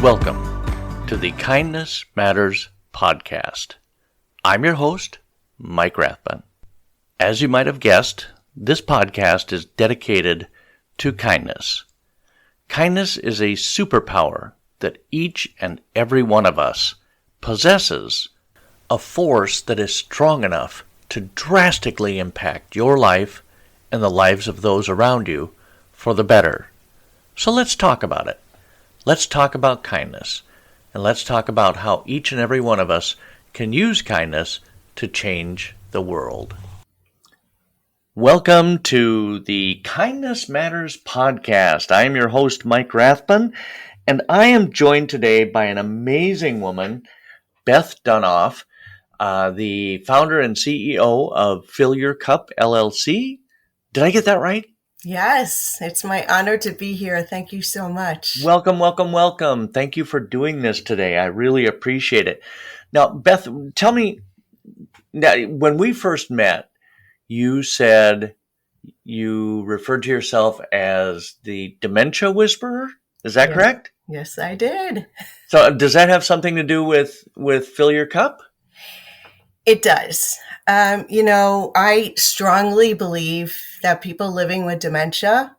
Welcome to the Kindness Matters podcast. I'm your host, Mike Rathbun. As you might have guessed, this podcast is dedicated to kindness. Kindness is a superpower that each and every one of us possesses, a force that is strong enough to drastically impact your life and the lives of those around you for the better. So let's talk about it. Let's talk about kindness, and let's talk about how each and every one of us can use kindness to change the world. Welcome to the Kindness Matters podcast. I am your host, Mike Rathbun, and I am joined today by an amazing woman, Beth Dunoff, the founder and CEO of Fill Your Cup, LLC. Did I get that right? Yes, it's my honor to be here. Thank you so much. Welcome, welcome, welcome. Thank you for doing this today. I really appreciate it. Now, Beth, tell me, when we first met, you said you referred to yourself as the dementia whisperer. Is that correct? Yes, I did. So does that have something to do with Fill Your Cup? It does. I strongly believe that people living with dementia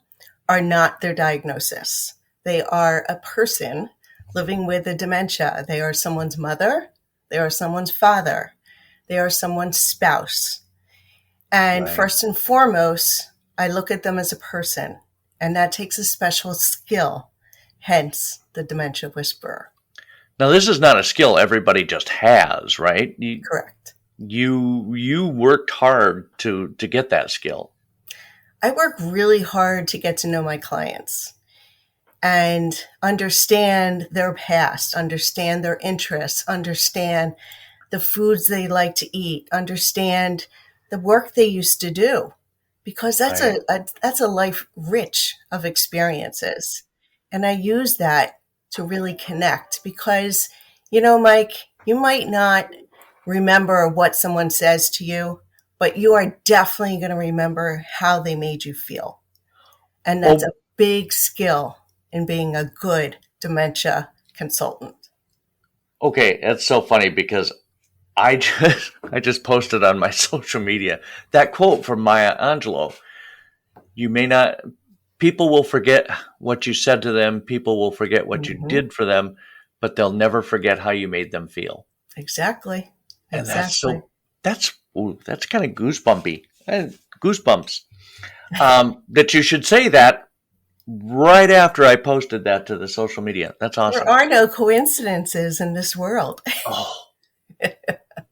are not their diagnosis. They are a person living with a dementia. They are someone's mother. They are someone's father. They are someone's spouse. And First and foremost, I look at them as a person, and that takes a special skill, hence the dementia whisperer. Now, this is not a skill everybody just has, right? Correct. You worked hard to get that skill. I work really hard to get to know my clients and understand their past, understand their interests, understand the foods they like to eat, understand the work they used to do, because that's a life rich of experiences. And I use that to really connect because, Mike, you might not remember what someone says to you, but you are definitely going to remember how they made you feel. And that's a big skill in being a good dementia consultant. Okay, that's so funny because I just posted on my social media that quote from Maya Angelou. People will forget what you said to them, people will forget what you did for them, but they'll never forget how you made them feel. Exactly. And that's kind of goosebumpy. Goosebumps. That you should say that right after I posted that to the social media. That's awesome. There are no coincidences in this world. Oh.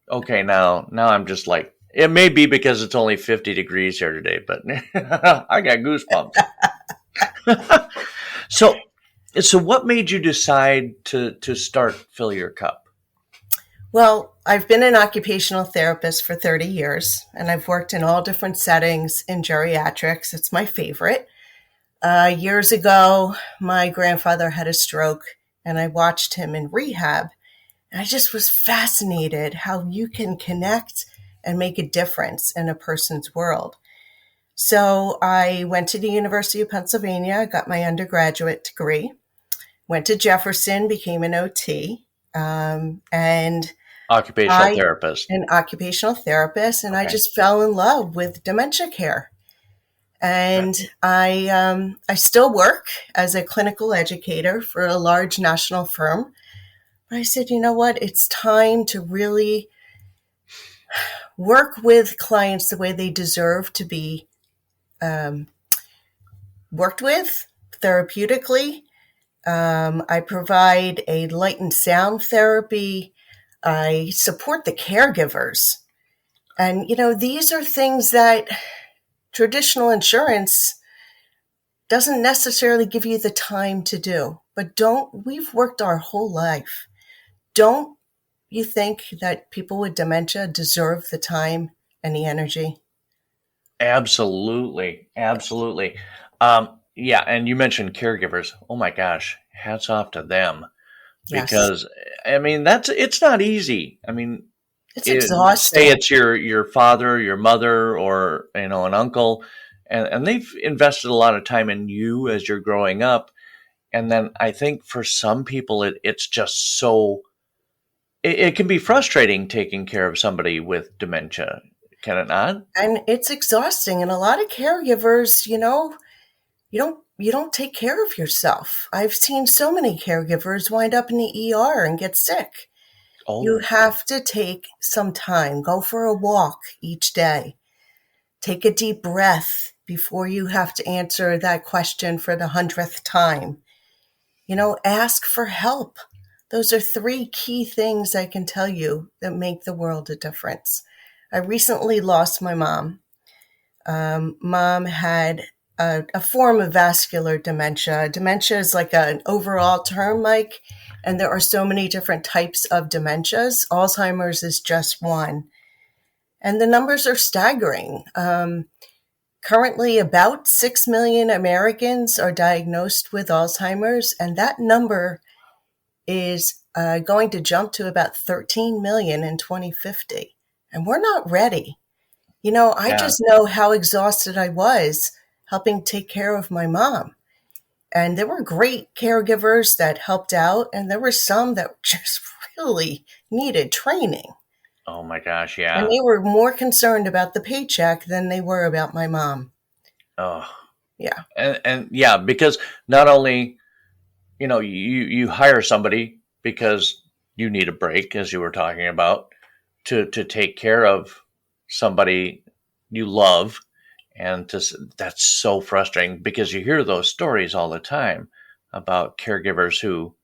Okay, now I'm just like, it may be because it's only 50 degrees here today, but I got goosebumps. So what made you decide to start Fill Your Cup? Well, I've been an occupational therapist for 30 years, and I've worked in all different settings in geriatrics. It's my favorite. Years ago, my grandfather had a stroke, and I watched him in rehab. And I just was fascinated how you can connect and make a difference in a person's world. So I went to the University of Pennsylvania, got my undergraduate degree, went to Jefferson, became an OT, and Occupational therapist. An occupational therapist, and okay. I just fell in love with dementia care. And I still work as a clinical educator for a large national firm. But I said, you know what? It's time to really work with clients the way they deserve to be worked with therapeutically. I provide a light and sound therapy. I support the caregivers. And, these are things that traditional insurance doesn't necessarily give you the time to do. But we've worked our whole life. Don't you think that people with dementia deserve the time and the energy? Absolutely. Absolutely. Yeah. And you mentioned caregivers. Oh my gosh. Hats off to them. Yes. Because it's not easy. It's exhausting. Say it's your father, your mother, or an uncle, and they've invested a lot of time in you as you're growing up, And then I think for some people, it's just so, it can be frustrating taking care of somebody with dementia, can it not? And it's exhausting. And a lot of caregivers, you don't take care of yourself. I've seen so many caregivers wind up in the ER and get sick. You Oh, have to take some time, go for a walk each day, take a deep breath before you have to answer that question for the 100th time. Ask for help. Those are 3 key things I can tell you that make the world a difference. I recently lost my mom. Mom had a form of vascular dementia. Dementia is like an overall term, Mike, and there are so many different types of dementias. Alzheimer's is just one. And the numbers are staggering. Currently, about 6 million Americans are diagnosed with Alzheimer's, and that number is going to jump to about 13 million in 2050. And we're not ready. I yeah. just know how exhausted I was helping take care of my mom. And there were great caregivers that helped out, and there were some that just really needed training. Oh my gosh, And yeah. they were more concerned about the paycheck than they were about my mom. Oh, Yeah. and yeah, because not only, you hire somebody because you need a break, as you were talking about, to take care of somebody you love, and that's so frustrating because you hear those stories all the time about caregivers who,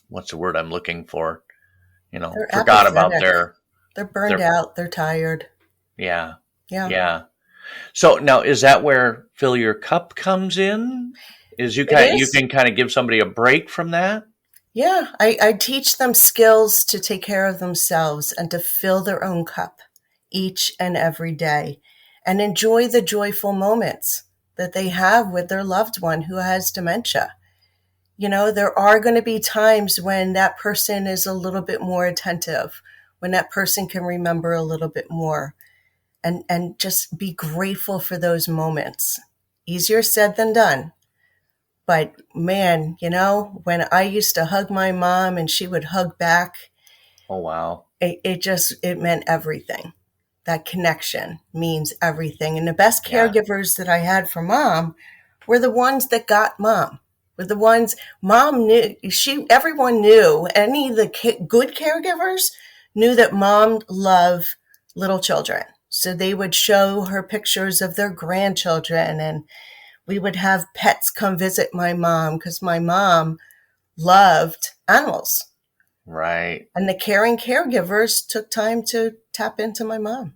what's the word I'm looking for? They're Forgot about apathetic. their They're burned their out. They're tired. yeah, Yeah. yeah. So now, is that where fill your cup comes in? Is It you is. can kind of give somebody a break from that? Yeah. I teach them skills to take care of themselves and to fill their own cup each and every day and enjoy the joyful moments that they have with their loved one who has dementia. There are going to be times when that person is a little bit more attentive, when that person can remember a little bit more, and just be grateful for those moments. Easier said than done. But man, when I used to hug my mom and she would hug back, Oh wow. it meant everything. That connection means everything. And the best Yeah. caregivers that I had for mom were the ones that got mom. Were the ones mom knew. Everyone knew. Any of the good caregivers knew that mom loved little children. So they would show her pictures of their grandchildren, and we would have pets come visit my mom because my mom loved animals. Right. And the caring caregivers took time to tap into my mom.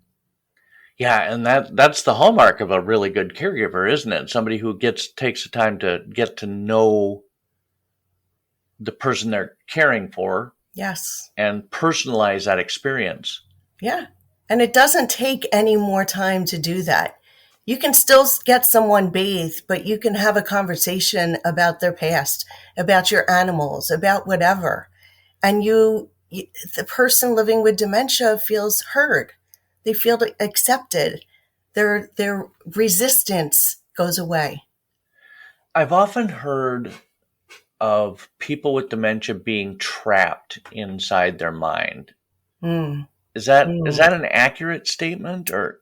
Yeah, and that's the hallmark of a really good caregiver, isn't it? Somebody who takes the time to get to know the person they're caring for Yes. and personalize that experience. Yeah. And it doesn't take any more time to do that. You can still get someone bathed, but you can have a conversation about their past, about your animals, about whatever. And the person living with dementia feels heard. They feel accepted. Their resistance goes away. I've often heard of people with dementia being trapped inside their mind. Mm. Is Mm. that an accurate statement, or?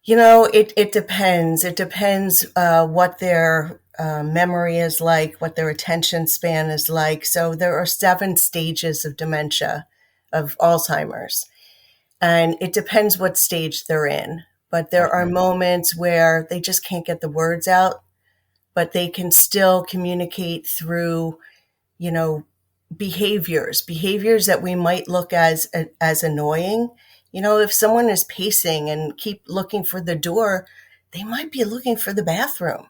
It depends. It depends what their memory is like, what their attention span is like. So there are 7 stages of dementia, of Alzheimer's, and it depends what stage they're in. But there are Okay. moments where they just can't get the words out, but they can still communicate through, you know, behaviors that we might look as annoying. If someone is pacing and keep looking for the door, they might be looking for the bathroom.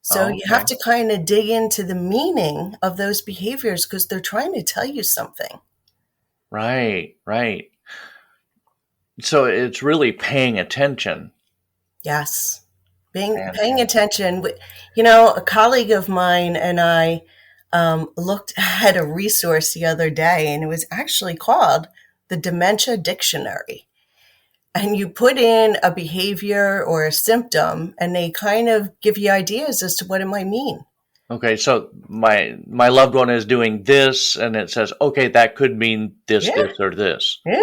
So you have Okay. to kind of dig into the meaning of those behaviors because they're trying to tell you something. Right, right. So it's really paying attention. Yes. Paying Fantastic. attention. A colleague of mine and I looked at a resource the other day, and it was actually called the Dementia Dictionary. And you put in a behavior or a symptom, and they kind of give you ideas as to what it might mean. Okay, so my loved one is doing this, and it says, okay, that could mean this, Yeah, this, or this. yeah.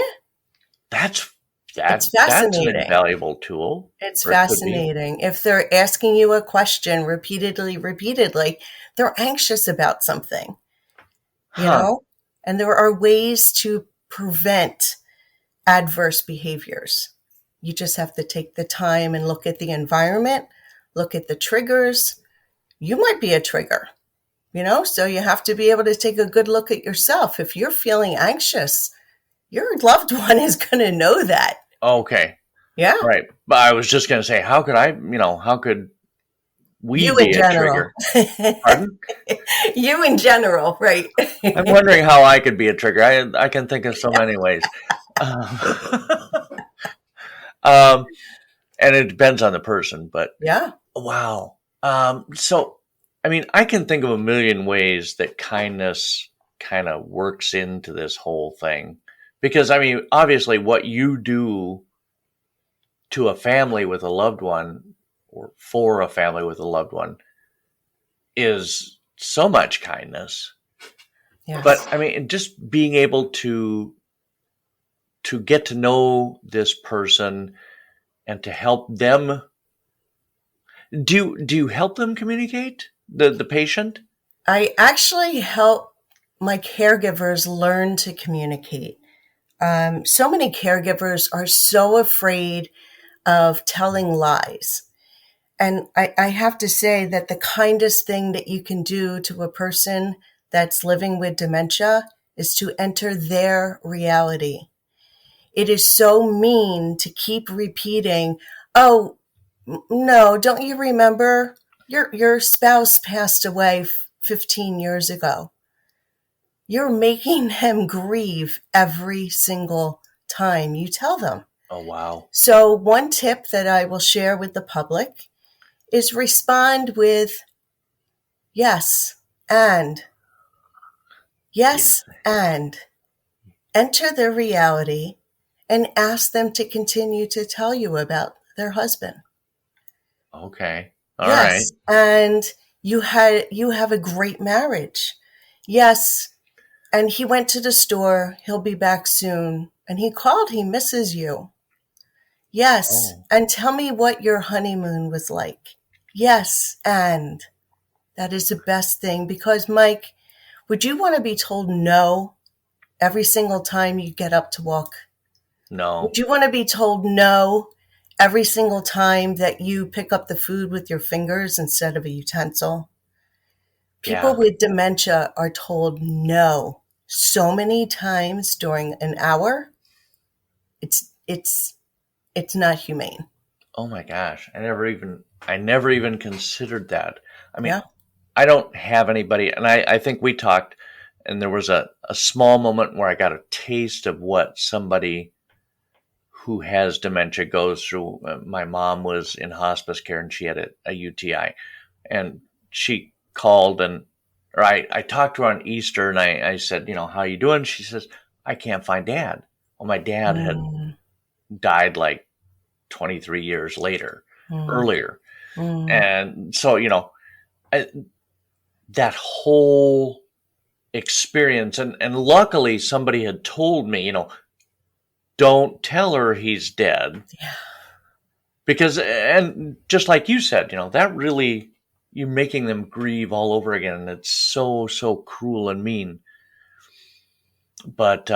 That's It's that's an fascinating. invaluable tool, It's or it could be. fascinating. If they're asking you a question repeatedly, they're anxious about something, you Huh. know? And there are ways to prevent adverse behaviors. You just have to take the time and look at the environment, look at the triggers. You might be a trigger, so you have to be able to take a good look at yourself. If you're feeling anxious, your loved one is going to know that. Okay. Yeah. Right. But I was just going to say, how could we You in be a general. trigger? Pardon? You in general, right. I'm wondering how I could be a trigger. I can think of so many ways. Um, um, and it depends on the person, but Yeah. wow. So, I mean, I can think of a million ways that kindness kind of works into this whole thing. Because, I mean, obviously, what you do to a family with a loved one, or for a family with a loved one, is so much kindness. Yes. But, I mean, just being able to get to know this person and to help them. Do you help them communicate, the patient? I actually help my caregivers learn to communicate. So many caregivers are so afraid of telling lies. And I have to say that the kindest thing that you can do to a person that's living with dementia is to enter their reality. It is so mean to keep repeating, oh, no, don't you remember? Your spouse passed away 15 years ago. You're making them grieve every single time you tell them. Oh, wow. So one tip that I will share with the public is respond with yes and yes and enter their reality and ask them to continue to tell you about their husband. Okay. All right. Yes, and you have a great marriage. Yes, and he went to the store. He'll be back soon. And he called. He misses you. Yes, Oh, and tell me what your honeymoon was like. Yes, and that is the best thing because, Mike, would you want to be told no every single time you get up to walk? no. Would you want to be told no every single time that you pick up the food with your fingers instead of a utensil? People Yeah. with dementia are told no so many times during an hour. It's not humane. Oh my gosh. I never even considered that. I mean, Yeah. I don't have anybody, and I think we talked, and there was a small moment where I got a taste of what somebody who has dementia goes through. My mom was in hospice care and she had a UTI, and she called or I talked to her on Easter and I said, how you doing? She says, I can't find Dad. Well, my dad had Mm, died like 23 years mm, earlier. mm. And so, I, that whole experience, and luckily somebody had told me, don't tell her he's dead. Yeah. Because, and just like you said, that really, you're making them grieve all over again. And it's so, so cruel and mean. But,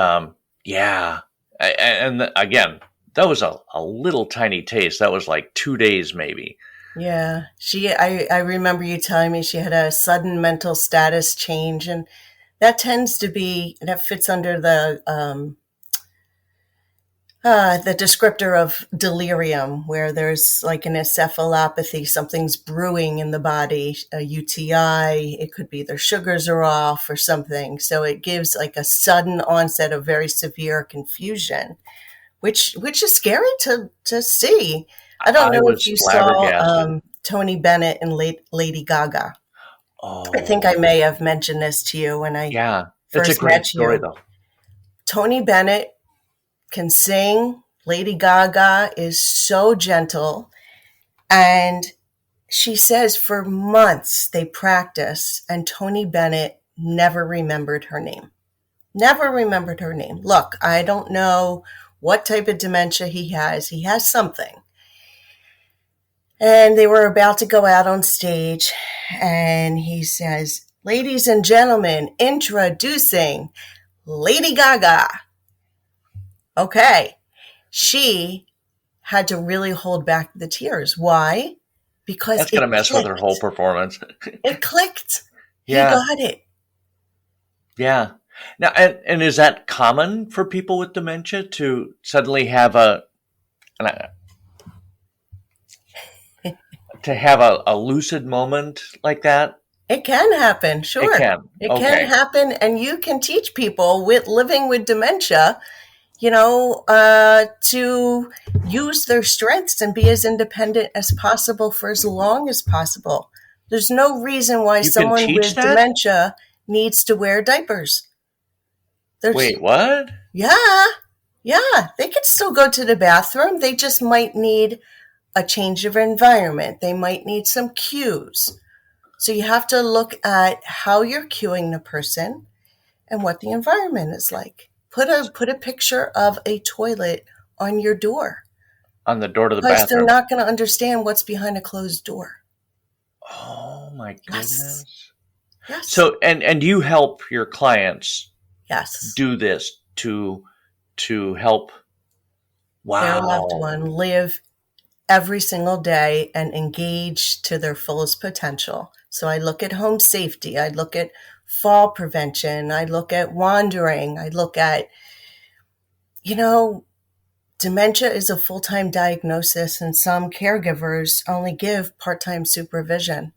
yeah. And again, that was a little tiny taste. That was like 2 days maybe. Yeah. I remember you telling me she had a sudden mental status change, and that fits under the descriptor of delirium, where there's like an encephalopathy, something's brewing in the body, a UTI, it could be their sugars are off or something. So it gives like a sudden onset of very severe confusion, which is scary to see. I don't I know if was you saw flabbergasted. Tony Bennett and Lady Gaga. I think I Oh, may have mentioned this to you when I yeah. It's a first great met story you. though. Tony Bennett can sing. Lady Gaga is so gentle, and she says for months they practiced, and Tony Bennett never remembered her name. Never remembered her name. Look, I don't know what type of dementia he has. He has something. And they were about to go out on stage, and he says, "Ladies and gentlemen, introducing Lady Gaga." Okay. She had to really hold back the tears. Why? Because that's going to mess with her whole performance. It clicked. Yeah. He got it. Yeah. Now, and is that common for people with dementia to suddenly have a lucid moment like that? It can happen, sure. It can. It can happen, and you can teach people living with dementia, to use their strengths and be as independent as possible for as long as possible. There's no reason why someone with dementia needs to wear diapers. Wait, what? Yeah. They can still go to the bathroom. They just might need a change of environment. They might need some cues. So you have to look at how you're cueing the person and what the environment is like. Put a picture of a toilet on your door. On the door to the bathroom. Because they're not going to understand what's behind a closed door. Oh my goodness. Yes. So and you help your clients do this to help their loved one live every single day and engage to their fullest potential. So I look at home safety, I look at fall prevention, I look at wandering, I look at, dementia is a full-time diagnosis, and some caregivers only give part-time supervision.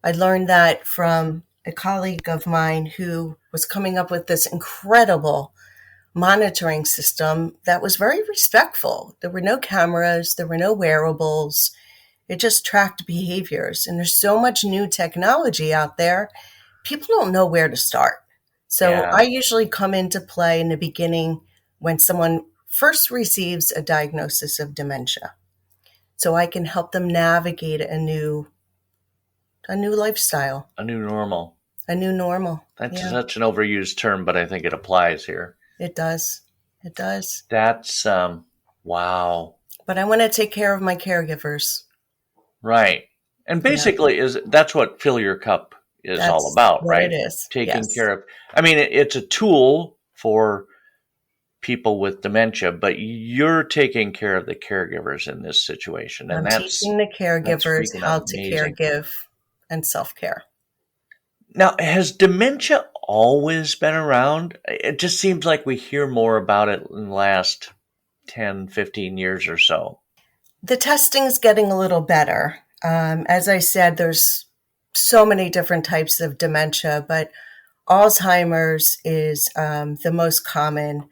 I learned that from a colleague of mine who was coming up with this incredible monitoring system that was very respectful. There were no cameras, there were no wearables. It just tracked behaviors. And there's so much new technology out there, people don't know where to start. So I usually come into play in the beginning when someone first receives a diagnosis of dementia. So I can help them navigate a new lifestyle. A new normal. A new normal. That's such an overused term, but I think it applies here. It does. It does. That's, wow. But I want to take care of my caregivers. Right. And basically that's what Fill Your Cup is all about, right? It is. Taking care of, it's a tool for people with dementia, but you're taking care of the caregivers in this situation. And I'm teaching the caregivers how to caregive and self-care. Now, has dementia always been around? It just seems like we hear more about it in the last 10, 15 years or so. The testing's getting a little better. As I said, there's so many different types of dementia, but Alzheimer's is the most common.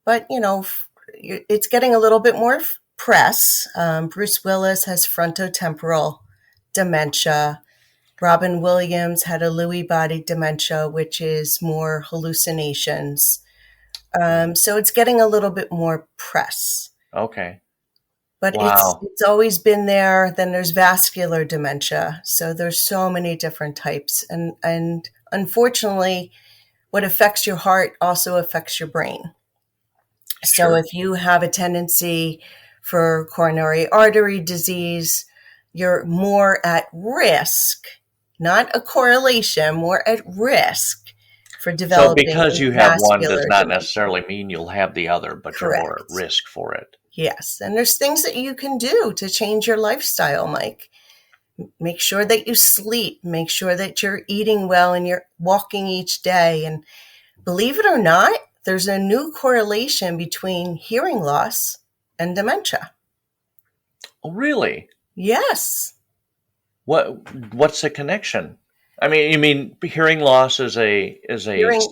But, it's getting a little bit more press. Bruce Willis has frontotemporal dementia. Robin Williams had a Lewy Body Dementia, which is more hallucinations. So it's getting a little bit more press. Okay. But it's always been there. Then there's vascular dementia. So there's so many different types. And unfortunately, what affects your heart also affects your brain. So if you have a tendency for coronary artery disease, you're more at risk, not a correlation, more at risk for developing. So because you have one does not necessarily mean you'll have the other, but you're more at risk for it. Yes. And there's things that you can do to change your lifestyle, Mike. Make sure that you sleep. Make sure that you're eating well and you're walking each day. And believe it or not, there's a new correlation between hearing loss and dementia. Oh, really? Yes. What's the connection? You mean hearing loss is a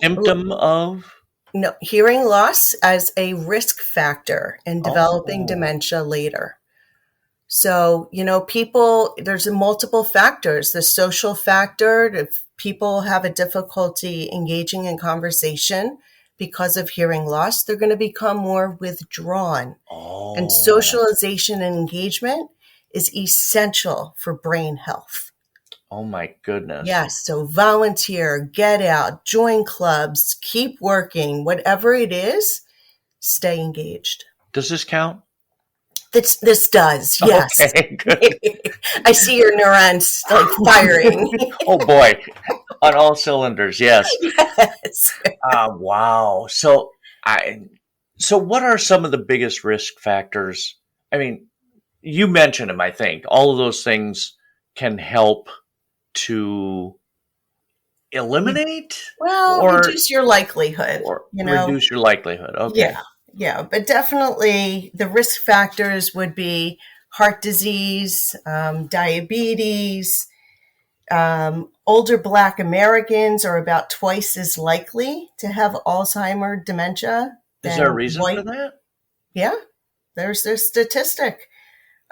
symptom of? No, hearing loss as a risk factor in developing dementia later. So, there's multiple factors. The social factor, if people have a difficulty engaging in conversation because of hearing loss, they're going to become more withdrawn. And socialization and engagement is essential for brain health. Oh my goodness. Yes. So volunteer, get out, join clubs, keep working, whatever it is, stay engaged. Does this count? This does, yes. Okay, good. I see your neurons like firing. Oh boy, on all cylinders, yes. Yes. Wow. So what are some of the biggest risk factors? I mean, you mentioned them, I think. All of those things can help to eliminate Well, reduce your likelihood. or reduce your likelihood. Okay. Yeah. But definitely the risk factors would be heart disease, diabetes. Older Black Americans are about twice as likely to have Alzheimer dementia. Is there a reason for that? Yeah, there's this statistic.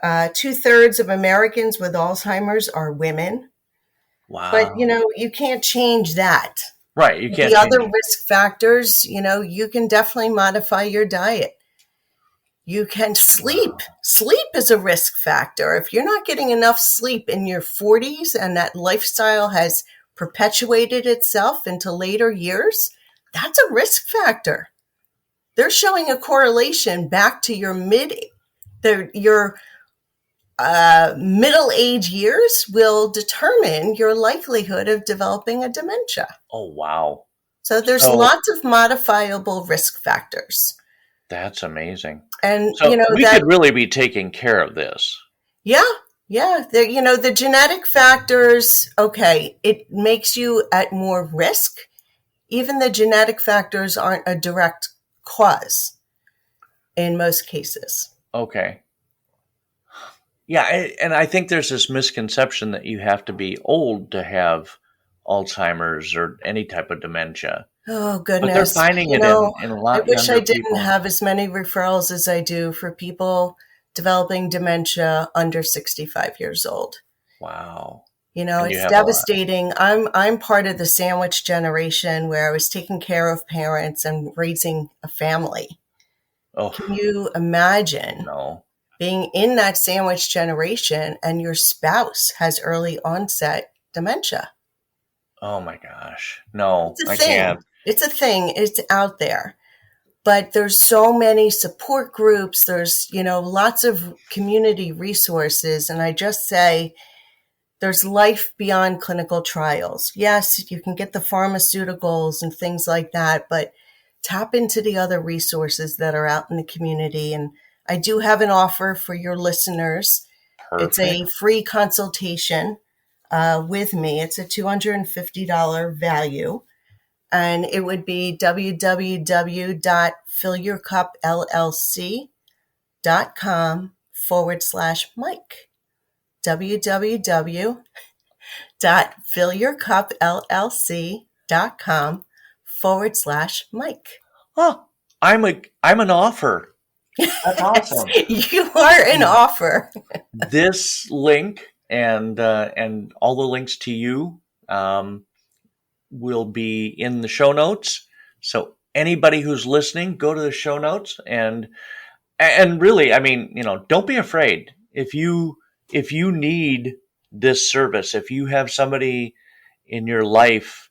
2/3 of Americans with Alzheimer's are women. Wow. But, you can't change that. Right, you can't. The other risk factors, you can definitely modify your diet. You can sleep. Wow. Sleep is a risk factor. If you're not getting enough sleep in your 40s and that lifestyle has perpetuated itself into later years, that's a risk factor. They're showing a correlation back to your middle age years will determine your likelihood of developing a dementia. Oh, wow. So there's lots of modifiable risk factors. That's amazing. And, so we could really be taking care of this. Yeah. The genetic factors, okay, it makes you at more risk. Even the genetic factors aren't a direct cause in most cases. Okay. Yeah, and I think there's this misconception that you have to be old to have Alzheimer's or any type of dementia. Oh, goodness. But they're finding it in a lot younger people. I wish I didn't have as many referrals as I do for people developing dementia under 65 years old. Wow. It's devastating. I'm part of the sandwich generation where I was taking care of parents and raising a family. Oh. Can you imagine? No. Being in that sandwich generation and your spouse has early onset dementia. Oh my gosh. No, I can't. It's a thing. It's out there. But there's so many support groups. There's, lots of community resources. And I just say there's life beyond clinical trials. Yes, you can get the pharmaceuticals and things like that, but tap into the other resources that are out in the community. And I do have an offer for your listeners. Perfect. It's a free consultation with me. It's a $250 value. And it would be www.fillyourcupllc.com/Mike. www.fillyourcupllc.com/Mike. Oh, I'm an offer. That's awesome. You are an offer. This link and all the links to you will be in the show notes. So anybody who's listening, go to the show notes and really, I mean, don't be afraid. If you need this service, if you have somebody in your life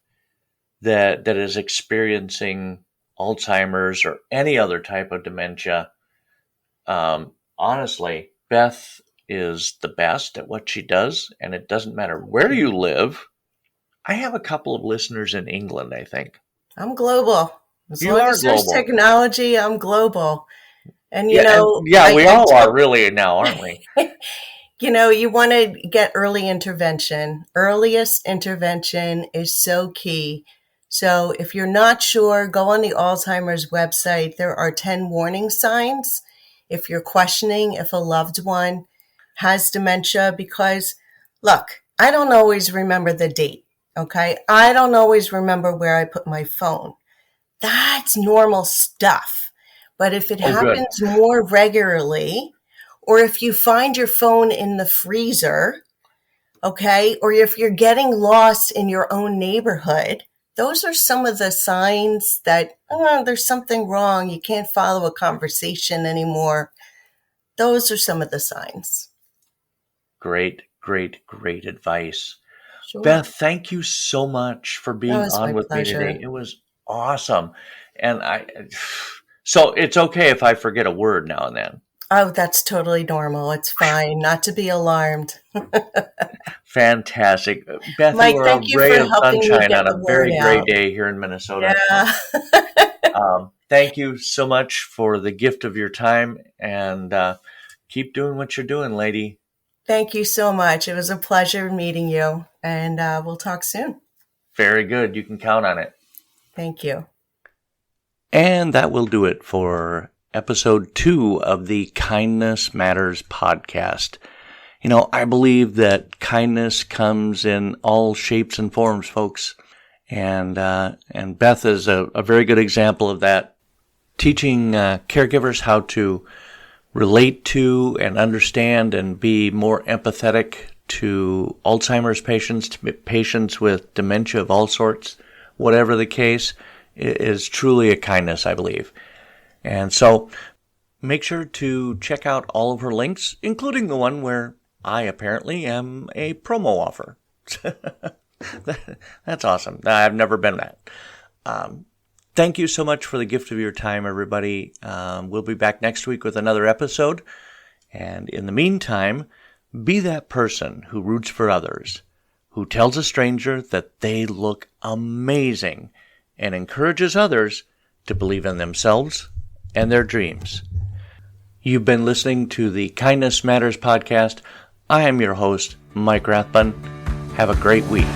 that is experiencing Alzheimer's or any other type of dementia, honestly, Beth is the best at what she does, and it doesn't matter where you live. I have a couple of listeners in England, I think. I'm global. As long as there's technology, I'm global. And, we all are really now, aren't we? You want to get early intervention. Earliest intervention is so key. So if you're not sure, go on the Alzheimer's website. There are 10 warning signs if you're questioning if a loved one has dementia, because, look, I don't always remember the date, okay? I don't always remember where I put my phone. That's normal stuff. But if it happens more regularly, or if you find your phone in the freezer, okay, or if you're getting lost in your own neighborhood, those are some of the signs that there's something wrong. You can't follow a conversation anymore. Those are some of the signs. Great, great, great advice. Sure. Beth, thank you so much for being That was on my with me pleasure. today. It was awesome. And so it's okay if I forget a word now and then. Oh, that's totally normal. It's fine. Not to be alarmed. Fantastic. Beth, Mike, you are a thank you ray for of helping me sunshine get on the a word very gray out. day here in Minnesota. Yeah. Thank you so much for the gift of your time, and keep doing what you're doing, lady. Thank you so much. It was a pleasure meeting you, and we'll talk soon. Very good. You can count on it. Thank you. And that will do it for episode 2 of the Kindness Matters podcast. You know, I believe that kindness comes in all shapes and forms, folks. And Beth is a very good example of that, teaching caregivers how to relate to and understand and be more empathetic to Alzheimer's patients, to patients with dementia of all sorts, whatever the case, is truly a kindness, I believe. And so make sure to check out all of her links, including the one where I apparently am a promo offer. That's awesome. I've never been that. Thank you so much for the gift of your time, everybody. We'll be back next week with another episode. And in the meantime, be that person who roots for others, who tells a stranger that they look amazing, and encourages others to believe in themselves and their dreams. You've been listening to the Kindness Matters podcast. I am your host, Mike Rathbun. Have a great week.